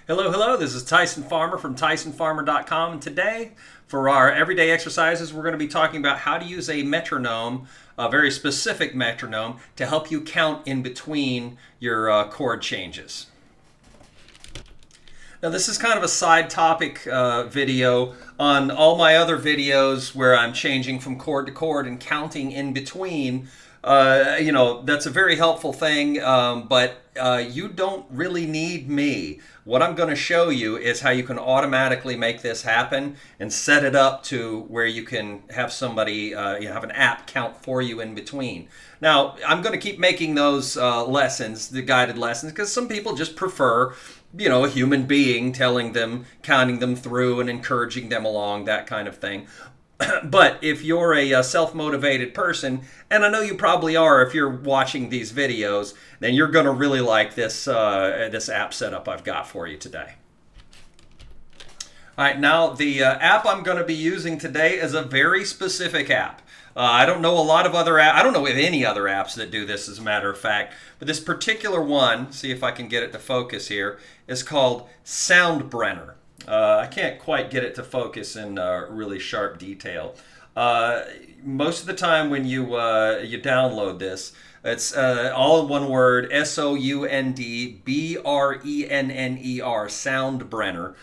Hello, hello. This is Tyson Farmer from TysonFarmer.com. And today, for our everyday exercises, we're going to be talking about how to use a metronome, a very specific metronome, to help you count in between your chord changes. Now, this is kind of a side topic video on all my other videos where I'm changing from chord to chord and counting in between. That's a very helpful thing, but you don't really need me. What I'm going to show you is how you can automatically make this happen and set it up to where you can have somebody, have an app count for you in between. Now, I'm going to keep making those lessons, the guided lessons, because some people just prefer a human being telling them, counting them through and encouraging them along, that kind of thing. But if you're a self-motivated person, and I know you probably are if you're watching these videos, then you're going to really like this app setup I've got for you today. All right, now the app I'm going to be using today is a very specific app. I don't know a lot of other apps. I don't know of any other apps that do this, as a matter of fact. But this particular one, see if I can get it to focus here, is called Soundbrenner. I can't quite get it to focus in really sharp detail. Most of the time when you download this, it's all in one word, Soundbrenner, Soundbrenner.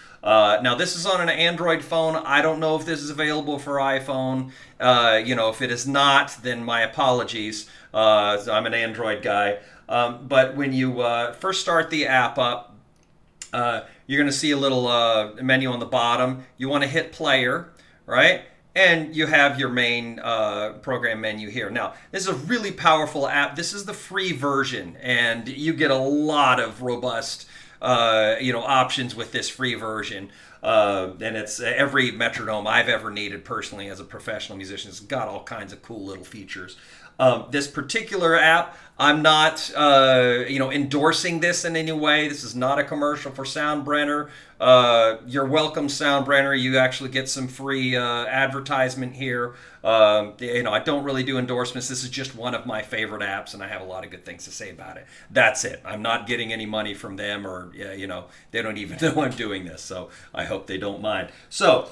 Now this is on an Android phone. I don't know if this is available for iPhone. If it is not, then my apologies. I'm an Android guy. But when you first start the app up, you're going to see a little menu on the bottom. You want to hit player, right? And you have your main program menu here. Now, this is a really powerful app. This is the free version, and you get a lot of robust options with this free version. And it's every metronome I've ever needed personally as a professional musician. It's got all kinds of cool little features. This particular app, I'm not, endorsing this in any way. This is not a commercial for Soundbrenner. You're welcome, Soundbrenner. You actually get some free advertisement here. I don't really do endorsements. This is just one of my favorite apps, and I have a lot of good things to say about it. That's it. I'm not getting any money from them, or they don't even know I'm doing this. So I hope they don't mind. So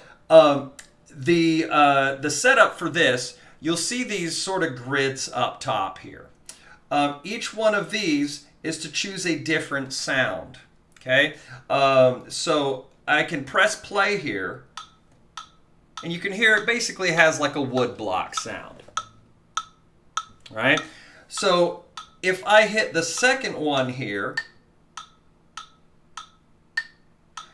the setup for this. You'll see these sort of grids up top here. Each one of these is to choose a different sound. Okay, so I can press play here, and you can hear it basically has like a wood block sound. Right? So if I hit the second one here,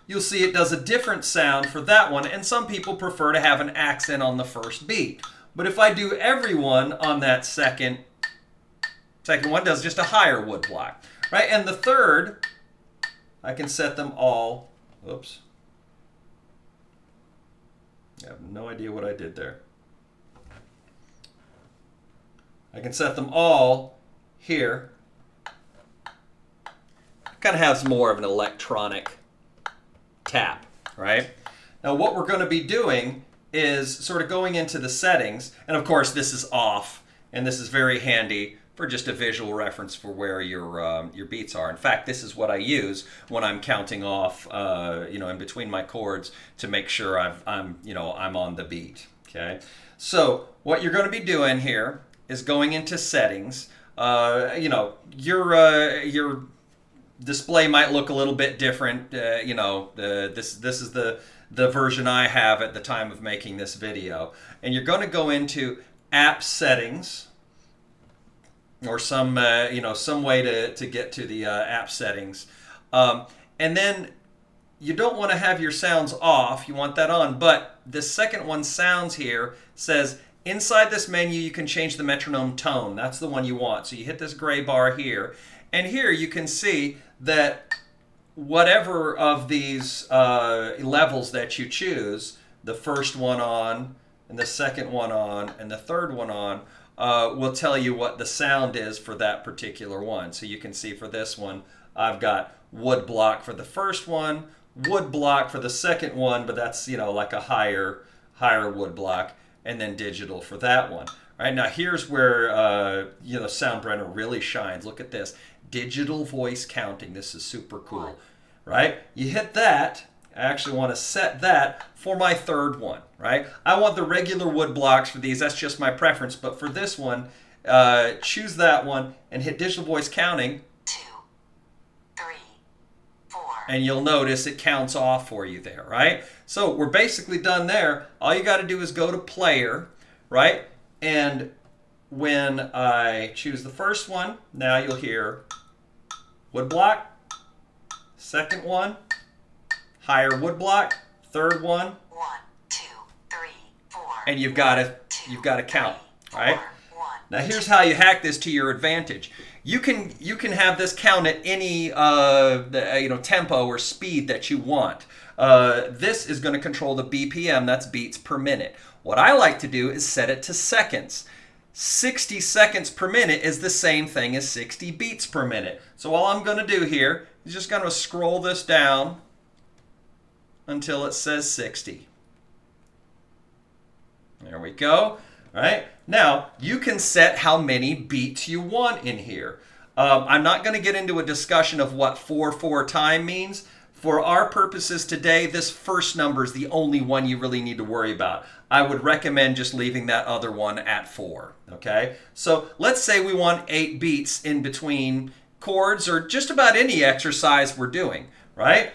you'll see it does a different sound for that one, and some people prefer to have an accent on the first beat. But if I do everyone on that second one does just a higher wood block, right? And the third, I can set them all, oops. I have no idea what I did there. I can set them all here. Kind of has more of an electronic tap, right? Now what we're going to be doing is sort of going into the settings, and of course this is off, and this is very handy for just a visual reference for where your beats are. In fact, this is what I use when I'm counting off, in between my chords to make sure I'm on the beat. Okay, so what you're going to be doing here is going into settings. Your display might look a little bit different. This is the version I have at the time of making this video. And you're going to go into app settings, or some way to get to the app settings. And then you don't want to have your sounds off. You want that on. But the second one, sounds here, says inside this menu you can change the metronome tone. That's the one you want. So you hit this gray bar here. And here you can see that whatever of these levels that you choose, the first one on, and the second one on, and the third one on, will tell you what the sound is for that particular one. So you can see for this one, I've got wood block for the first one, wood block for the second one, but that's like a higher wood block, and then digital for that one. All right, now here's where Soundbrenner really shines. Look at this. Digital voice counting. This is super cool. right? You hit that. I actually want to set that for my third one, right? I want the regular wood blocks for these. That's just my preference. But for this one, choose that one and hit digital voice counting. 2, 3, 4. And you'll notice it counts off for you there, right? So we're basically done there. All you got to do is go to player, right? And when I choose the first one, now you'll hear wood block, second one, higher wood block, third one, 1, 2, 3, 4. and you've got to count, right? 1. Now here's how you hack this to your advantage. You can have this count at any tempo or speed that you want. This is going to control the BPM, that's beats per minute. What I like to do is set it to seconds. 60 seconds per minute is the same thing as 60 beats per minute. So all I'm going to do here is just going to scroll this down until it says 60. There we go. All right. Now, you can set how many beats you want in here. I'm not going to get into a discussion of what 4/4 time means. For our purposes today, this first number is the only one you really need to worry about. I would recommend just leaving that other one at 4. Okay? So let's say we want 8 beats in between chords or just about any exercise we're doing, right?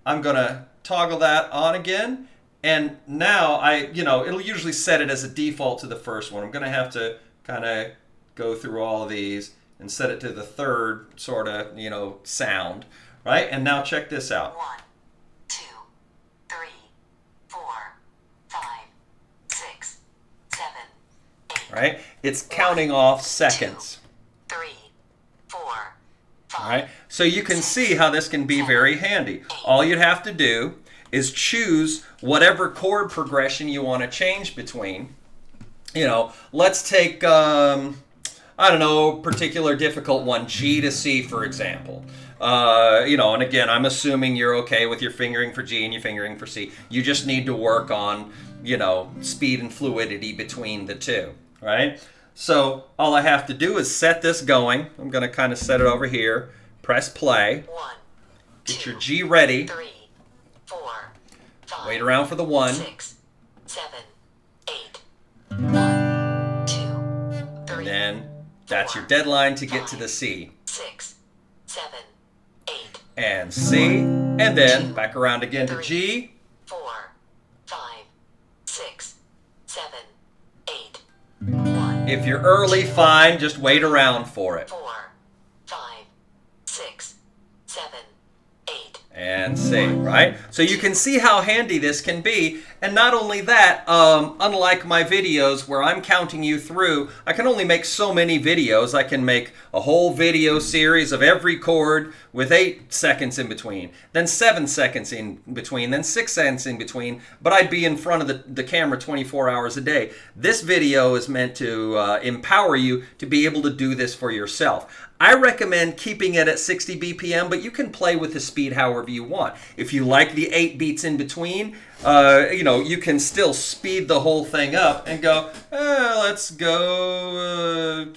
I'm going to toggle that on again. And now it'll usually set it as a default to the first one. I'm going to have to kind of go through all of these and set it to the third sort of, sound, right? And now check this out. 1, 2, 3, 4, 5, 6, 7, 8. Right? It's counting off seconds. 2, 3, 4, 5. All right? So you can see how this can be very handy. All you'd have to do is choose whatever chord progression you want to change between. Let's take, particular difficult one, G to C, for example. And again, I'm assuming you're okay with your fingering for G and your fingering for C. You just need to work on, speed and fluidity between the two, right? So all I have to do is set this going. I'm going to kind of set it over here. Press play. 1, Get your G ready. 3, 4, 5. Wait around for the 1. 6, 7, 8. 1, 2, 3. Then that's your deadline to get to the C. 6, 7, 8. And C. And then back around again to G. 4, 5, 6, 7, 8. 1. If you're early, fine. Just wait around for it. 4, 5, 6, 7, 8. And C, right? So you can see how handy this can be. And not only that, unlike my videos where I'm counting you through, I can only make so many videos. I can make a whole video series of every chord with 8 seconds in between, then 7 seconds in between, then 6 seconds in between, but I'd be in front of the camera 24 hours a day. This video is meant to empower you to be able to do this for yourself. I recommend keeping it at 60 BPM, but you can play with the speed however you want. If you like the 8 beats in between, you can still speed the whole thing up and go, let's go,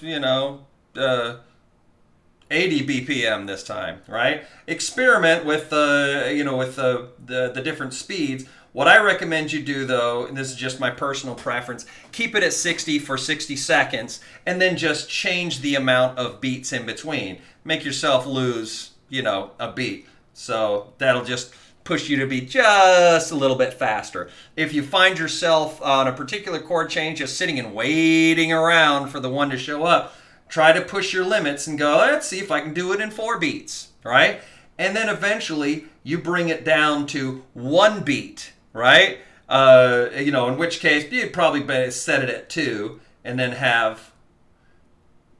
80 BPM this time, right? Experiment with the different speeds. What I recommend you do, though, and this is just my personal preference, keep it at 60 for 60 seconds, and then just change the amount of beats in between. Make yourself lose, a beat. So that'll just push you to be just a little bit faster. If you find yourself on a particular chord change just sitting and waiting around for the one to show up, try to push your limits and go, let's see if I can do it in 4 beats, right? And then eventually you bring it down to 1 beat, right? In which case you'd probably set it at 2 and then have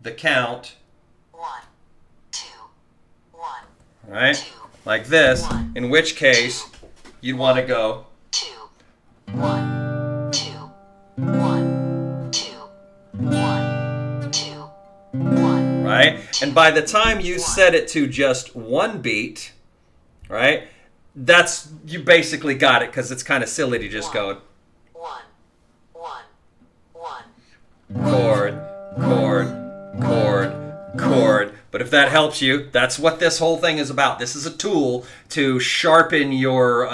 the count 1, 2, 1. right? 2, Like this, 1, in which case you'd want to go 2, 1, 2, 1, 2, 1, 2, 1. right? And by the time you set it to just 1 beat, right? You basically got it, because it's kind of silly to just go 1, 1, 1. chord, chord, chord, chord, But if that helps you, that's what this whole thing is about. This is a tool to sharpen your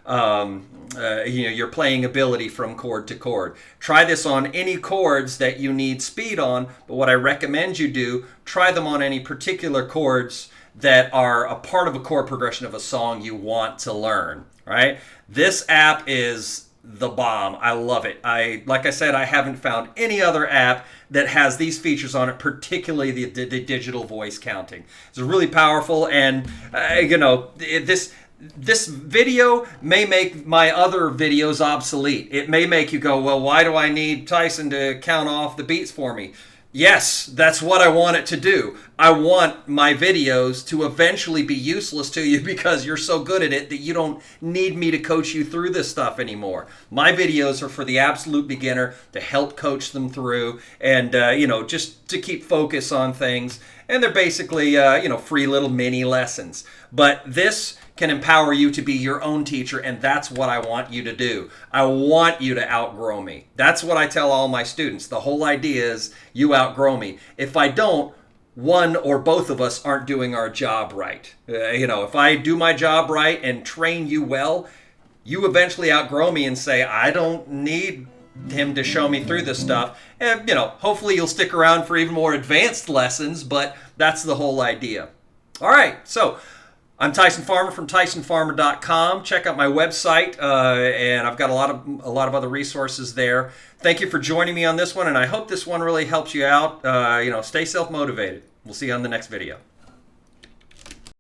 your playing ability from chord to chord. Try this on any chords that you need speed on, but what I recommend you do, try them on any particular chords that are a part of a chord progression of a song you want to learn, right? This app is the bomb. I love it. Like I said, I haven't found any other app that has these features on it, particularly the digital voice counting. It's really powerful, and this video may make my other videos obsolete. It may make you go, well, why do I need Tyson to count off the beats for me? Yes, that's what I want it to do. I want my videos to eventually be useless to you because you're so good at it that you don't need me to coach you through this stuff anymore. My videos are for the absolute beginner to help coach them through and, just to keep focus on things. And they're basically, free little mini lessons. But this can empower you to be your own teacher, and that's what I want you to do. I want you to outgrow me. That's what I tell all my students. The whole idea is you outgrow me. If I don't, one or both of us aren't doing our job right. If I do my job right and train you well, you eventually outgrow me and say, I don't need him to show me through this stuff. And, hopefully you'll stick around for even more advanced lessons, but that's the whole idea. All right, so I'm Tyson Farmer from TysonFarmer.com. Check out my website, and I've got a lot of other resources there. Thank you for joining me on this one, and I hope this one really helps you out. Stay self-motivated. We'll see you on the next video.